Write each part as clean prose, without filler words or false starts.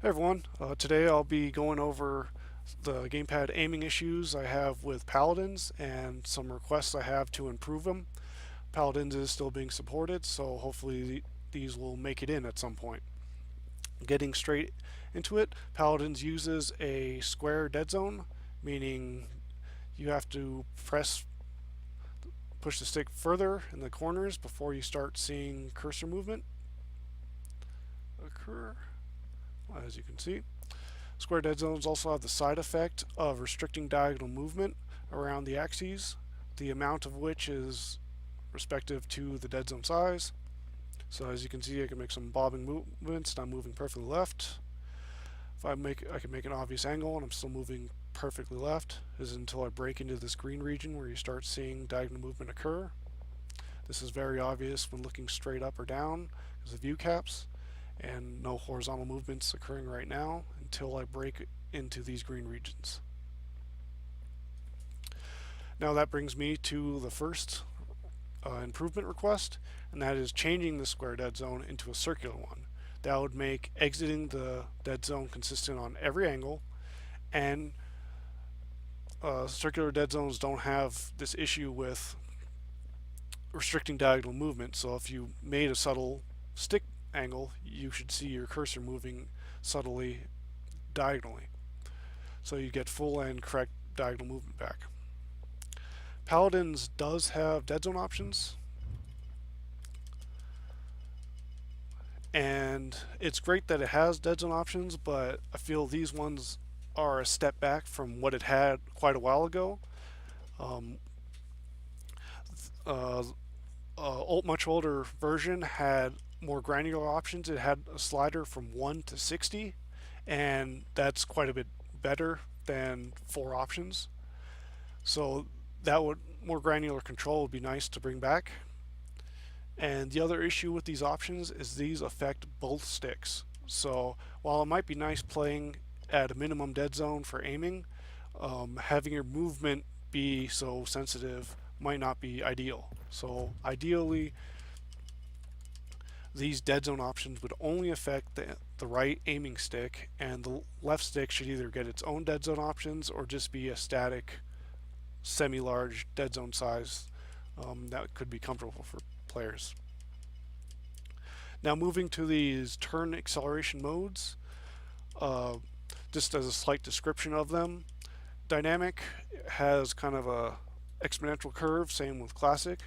Hey everyone, today I'll be going over the Gamepad aiming issues I have with Paladins and some requests I have to improve them. Paladins is still being supported, so hopefully these will make it in at some point. Getting straight into it, Paladins uses a square dead zone, meaning you have to push the stick further in the corners before you start seeing cursor movement occur, as you can see. Square dead zones also have the side effect of restricting diagonal movement around the axes, the amount of which is respective to the dead zone size. So as you can see, I can make some bobbing movements and I'm moving perfectly left. If I can make an obvious angle and I'm still moving perfectly left. This is until I break into this green region where you start seeing diagonal movement occur. This is very obvious when looking straight up or down because of view caps, and no horizontal movements occurring right now until I break into these green regions. Now that brings me to the first improvement request, and that is changing the square dead zone into a circular one. That would make exiting the dead zone consistent on every angle, and circular dead zones don't have this issue with restricting diagonal movement. So if you made a subtle stick angle, you should see your cursor moving subtly diagonally. So you get full and correct diagonal movement back. Paladins does have dead zone options, and it's great that it has dead zone options, but I feel these ones are a step back from what it had quite a while ago. Um, uh, much older version had more granular options. It had a slider from 1 to 60, and that's quite a bit better than 4 options. So that would more granular control would be nice to bring back. And the other issue with these options is these affect both sticks. So while it might be nice playing at a minimum dead zone for aiming, having your movement be so sensitive might not be ideal. So ideally, these dead zone options would only affect the right aiming stick, and the left stick should either get its own dead zone options or just be a static semi-large dead zone size that could be comfortable for players. Now moving to these turn acceleration modes, uh, just as a slight description of them, dynamic has kind of a exponential curve, same with classic,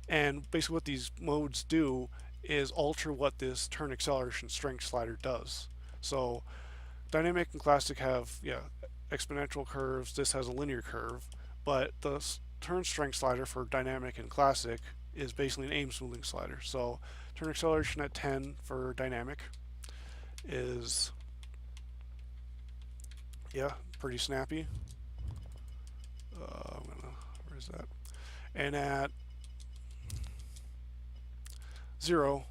and basically what these modes do is alter what this turn acceleration strength slider does. So dynamic and classic have exponential curves. This has a linear curve, but the turn strength slider for dynamic and classic is basically an aim smoothing slider. So turn acceleration at 10 for dynamic is pretty snappy. Where's that? And at 0,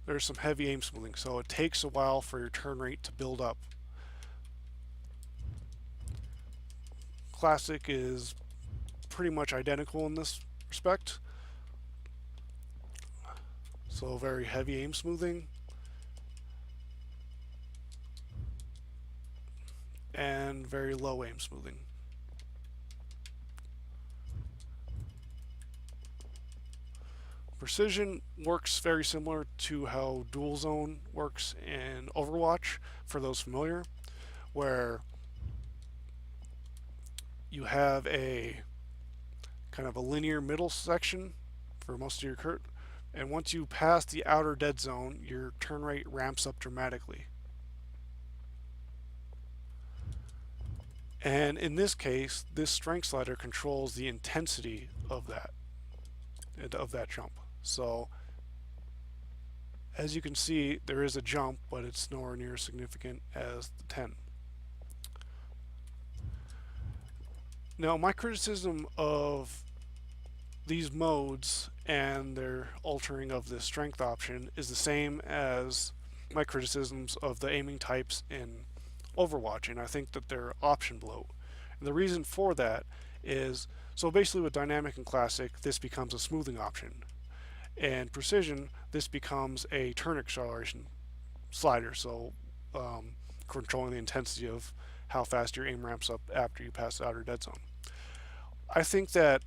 there's some heavy aim smoothing, so it takes a while for your turn rate to build up. Classic is pretty much identical in this respect. So very heavy aim smoothing and very low aim smoothing. Precision works very similar to how dual zone works in Overwatch, for those familiar, where you have a kind of a linear middle section for most of your curt, and once you pass the outer dead zone, your turn rate ramps up dramatically. And in this case, this strength slider controls the intensity of that jump. So as you can see, there is a jump, but it's nowhere near as significant as the 10. Now, my criticism of these modes and their altering of the strength option is the same as my criticisms of the aiming types in Overwatch, and I think that they're option bloat. And the reason for that is, so basically with dynamic and classic, this becomes a smoothing option. And precision, this becomes a turn acceleration slider. So controlling the intensity of how fast your aim ramps up after you pass the outer dead zone. I think that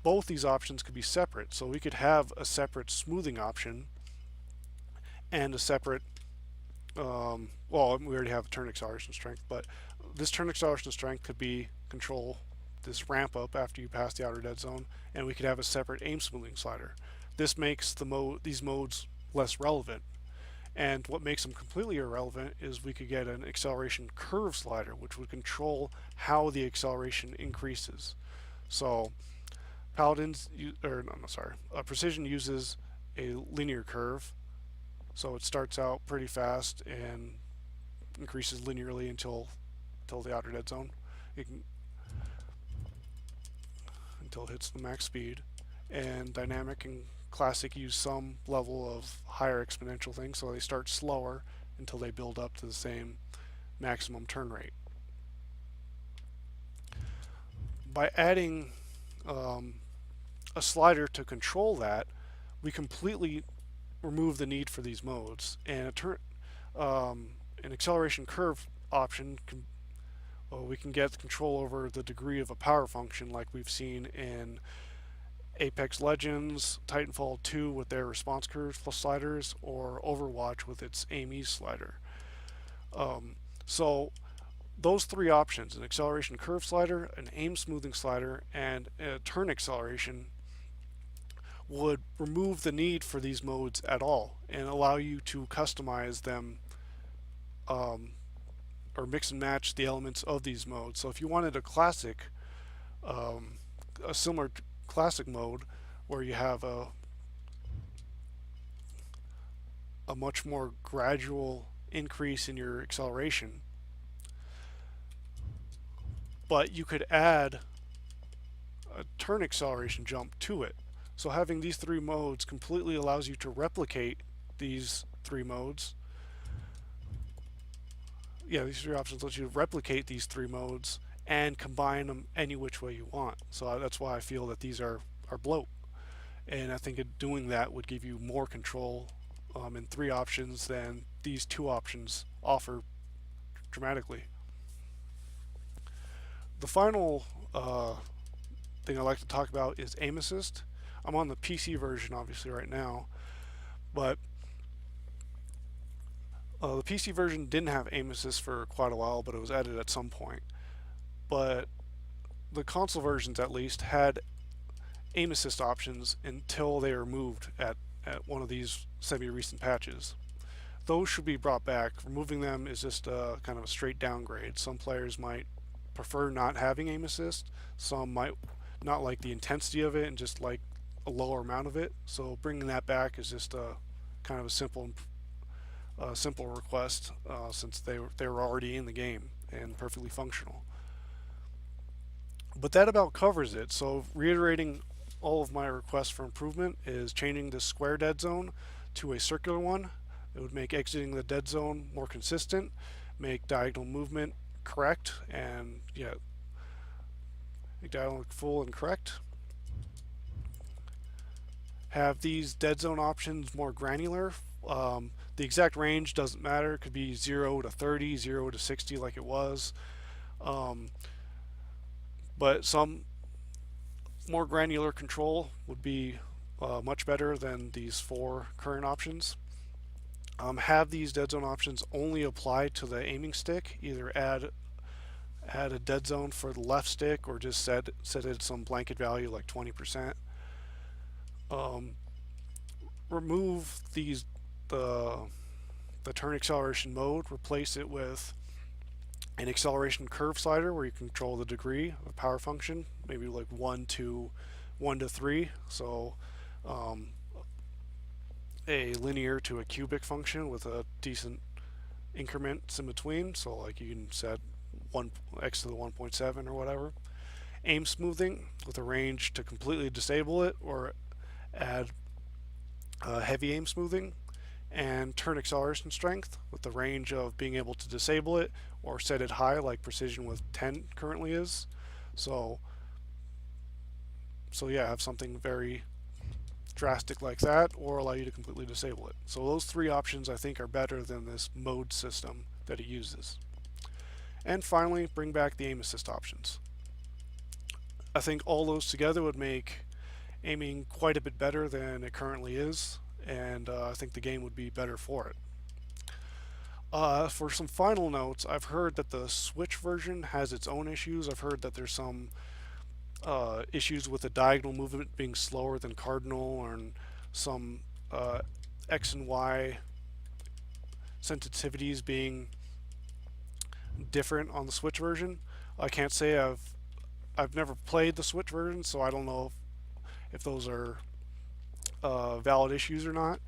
both these options could be separate, so we could have a separate smoothing option and a separate well, we already have turn acceleration strength, but this turn acceleration strength could be control this ramp up after you pass the outer dead zone, and we could have a separate aim smoothing slider. This makes these modes less relevant. And what makes them completely irrelevant is we could get an acceleration curve slider, which would control how the acceleration increases. So Paladins, or no, sorry, Precision uses a linear curve. So it starts out pretty fast and increases linearly until the outer dead zone. Until it hits the max speed. And Dynamic and Classic use some level of higher exponential thing, so they start slower until they build up to the same maximum turn rate. By adding a slider to control that, we completely remove the need for these modes, and an acceleration curve option can, well, we can get control over the degree of a power function like we've seen in Apex Legends, Titanfall 2 with their response curve sliders, or Overwatch with its aim ease slider. So those three options, an acceleration curve slider, an aim smoothing slider, and a turn acceleration, would remove the need for these modes at all and allow you to customize them or mix and match the elements of these modes. So if you wanted a classic, a similar classic mode where you have a much more gradual increase in your acceleration, but you could add a turn acceleration jump to it. So having these three modes completely allows you to replicate these three modes. Yeah, these three options let you replicate these three modes and combine them any which way you want. So that's why I feel that these are bloat. And I think doing that would give you more control in three options than these two options offer dramatically. The final thing I'd like to talk about is aim assist. I'm on the PC version obviously right now, but the PC version didn't have aim assist for quite a while, but it was added at some point. But the console versions at least had aim assist options until they were removed at one of these semi-recent patches. Those should be brought back. Removing them is just kind of a straight downgrade. Some players might prefer not having aim assist. Some might not like the intensity of it and just like a lower amount of it. So bringing that back is just a kind of a simple request since they were already in the game and perfectly functional. But that about covers it. So reiterating all of my requests for improvement is changing the square dead zone to a circular one. It would make exiting the dead zone more consistent, make diagonal movement correct, and make diagonal full and correct. Have these dead zone options more granular. The exact range doesn't matter. It could be 0 to 30, 0 to 60 like it was. But some more granular control would be much better than these four current options. Have these dead zone options only apply to the aiming stick. Either add a dead zone for the left stick or just set it at some blanket value like 20%. Remove the turn acceleration mode, replace it with an acceleration curve slider where you control the degree of power function, maybe like 1 to 3. So a linear to a cubic function with a decent increments in between. So like you can set x to the 1.7 or whatever. Aim smoothing with a range to completely disable it or add heavy aim smoothing, and turn acceleration strength with the range of being able to disable it or set it high like Precision with 10 currently is. So yeah, have something very drastic like that, or allow you to completely disable it. So those three options I think are better than this mode system that it uses. And finally, bring back the aim assist options. I think all those together would make aiming quite a bit better than it currently is, and I think the game would be better for it. For some final notes, I've heard that the Switch version has its own issues. I've heard that there's some issues with the diagonal movement being slower than cardinal, and some X and Y sensitivities being different on the Switch version. I can't say I've never played the Switch version, so I don't know if those are valid issues or not.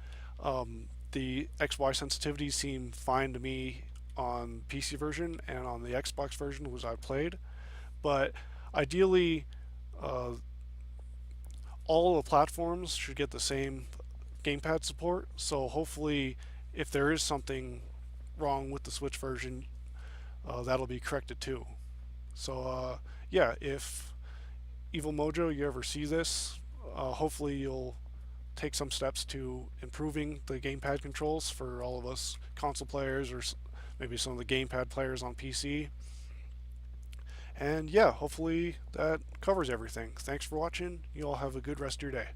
The XY sensitivities seem fine to me on PC version, and on the Xbox version, which I played. But ideally, uh, all the platforms should get the same gamepad support. So hopefully, if there is something wrong with the Switch version, that'll be corrected too. So yeah, if Evil Mojo, you ever see this, hopefully you'll take some steps to improving the gamepad controls for all of us console players, or maybe some of the gamepad players on PC. And yeah, hopefully that covers everything. Thanks for watching. You all have a good rest of your day.